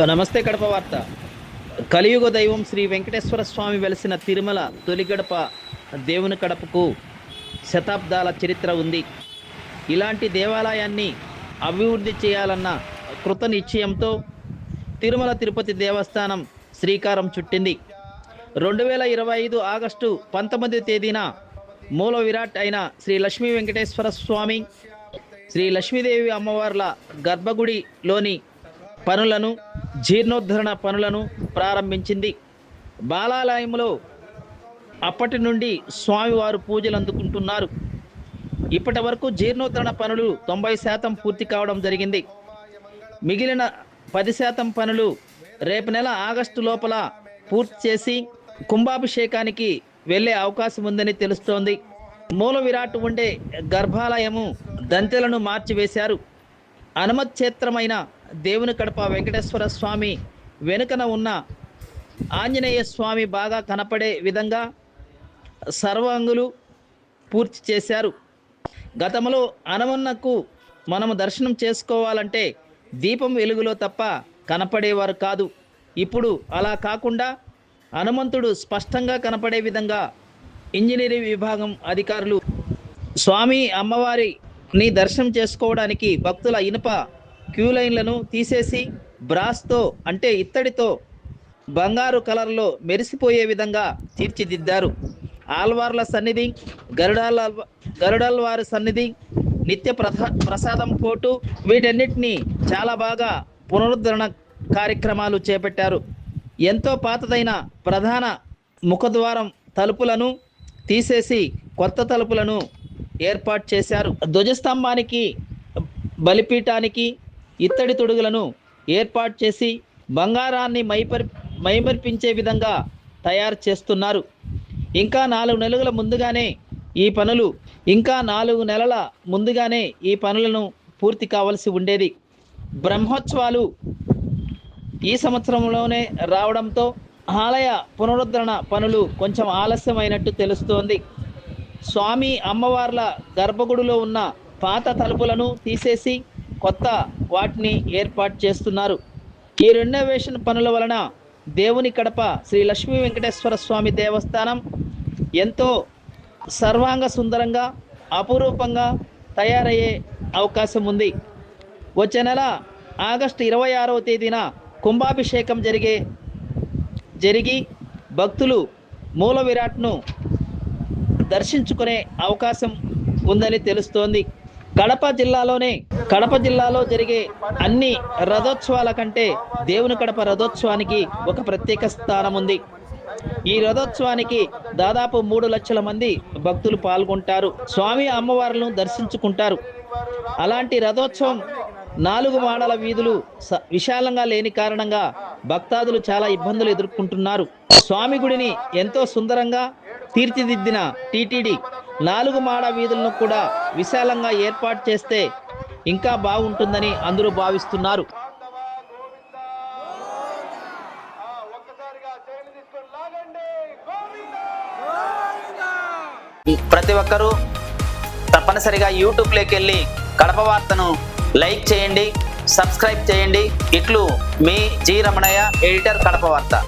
నమస్తే కడప వార్త. కలియుగ దైవం శ్రీ వెంకటేశ్వర స్వామి వెలిసిన తిరుమల తొలి గడప దేవుని కడపకు శతాబ్దాల చరిత్ర ఉంది. ఇలాంటి దేవాలయాన్ని అభివృద్ధి చేయాలన్న కృత నిశ్చయంతో తిరుమల తిరుపతి దేవస్థానం శ్రీకారం చుట్టింది. 2025 ఆగస్టు 19 తేదీన మూల విరాట్ అయిన శ్రీ లక్ష్మీ వెంకటేశ్వర స్వామి, శ్రీ లక్ష్మీదేవి అమ్మవార్ల గర్భగుడిలోని పనులను, జీర్ణోద్ధరణ పనులను ప్రారంభించింది. బాలాలయంలో అప్పటి నుండి స్వామివారు పూజలు అందుకుంటున్నారు. ఇప్పటి వరకు జీర్ణోద్ధరణ పనులు 90% పూర్తి కావడం జరిగింది. మిగిలిన 10% పనులు రేపు నెల ఆగస్టు లోపల పూర్తి చేసి కుంభాభిషేకానికి వెళ్ళే అవకాశం ఉందని తెలుస్తోంది. మూల విరాట్ ఉండే గర్భాలయము దంతెలను మార్చివేశారు. అనుమక్షేత్రమైన దేవుని కడప వెంకటేశ్వర స్వామి వెనుకన ఉన్న ఆంజనేయ స్వామి బాగా కనపడే విధంగా సర్వాంగులు పూర్తి చేశారు. గతంలో హనుమన్నకు మనము దర్శనం చేసుకోవాలంటే దీపం వెలుగులో తప్ప కనపడేవారు కాదు. ఇప్పుడు అలా కాకుండా హనుమంతుడు స్పష్టంగా కనపడే విధంగా ఇంజనీరింగ్ విభాగం అధికారులు స్వామి అమ్మవారిని దర్శనం చేసుకోవడానికి భక్తుల ఇనుప క్యూ లైన్లను తీసేసి బ్రాస్తో అంటే ఇత్తడితో బంగారు కలర్లో మెరిసిపోయే విధంగా తీర్చిదిద్దారు. ఆల్వార్ల సన్నిధి, గరుడాల్వారి సన్నిధి, నిత్య ప్రసాదం పోటు వీటన్నిటినీ చాలా బాగా పునరుద్ధరణ కార్యక్రమాలు చేపట్టారు. ఎంతో పాతదైన ప్రధాన ముఖద్వారం తలుపులను తీసేసి కొత్త తలుపులను ఏర్పాటు చేశారు. ధ్వజస్తంభానికి, బలిపీఠానికి ఇత్తడి తొడుగులను ఏర్పాటు చేసి బంగారాన్ని మైమర్పించే విధంగా తయారు చేస్తున్నారు. ఇంకా 4 నెలల ముందుగానే ఈ పనులను పూర్తి కావాల్సి ఉండేది. బ్రహ్మోత్సవాలు ఈ సంవత్సరంలోనే రావడంతో ఆలయ పునరుద్ధరణ పనులు కొంచెం ఆలస్యమైనట్టు తెలుస్తోంది. స్వామి అమ్మవార్ల గర్భగుడిలో ఉన్న పాత తలుపులను తీసేసి కొత్త వాటిని ఏర్పాటు చేస్తున్నారు. ఈ రెనోవేషన్ పనుల వలన దేవుని కడప శ్రీ లక్ష్మీ వెంకటేశ్వర స్వామి దేవస్థానం ఎంతో సర్వాంగ సుందరంగా, అపురూపంగా తయారయ్యే అవకాశం ఉంది. వచ్చే నెల ఆగస్టు 26వ తేదీన కుంభాభిషేకం జరిగి భక్తులు మూల విరాట్ను దర్శించుకునే అవకాశం ఉందని తెలుస్తోంది. కడప జిల్లాలో జరిగే అన్ని రథోత్సవాల కంటే దేవుని కడప రథోత్సవానికి ఒక ప్రత్యేక స్థానం ఉంది. ఈ రథోత్సవానికి దాదాపు 3 లక్షల మంది భక్తులు పాల్గొంటారు, స్వామి అమ్మవార్లను దర్శించుకుంటారు. అలాంటి రథోత్సవం 4 మాడల వీధులు విశాలంగా లేని కారణంగా భక్తాదులు చాలా ఇబ్బందులు ఎదుర్కొంటున్నారు. స్వామి గుడిని ఎంతో సుందరంగా తీర్చిదిద్దిన టీటీడీ 4 మాడ వీధులను కూడా విశాలంగా ఏర్పాటు చేస్తే ఇంకా బాగుంటుందని అందరూ భావిస్తున్నారు. ప్రతి ఒక్కరూ తప్పనిసరిగా యూట్యూబ్లోకి వెళ్ళి కడప వార్తను లైక్ చేయండి, సబ్స్క్రైబ్ చేయండి. ఇట్లు మీ జి రమణయ్య, ఎడిటర్, కడప వార్త.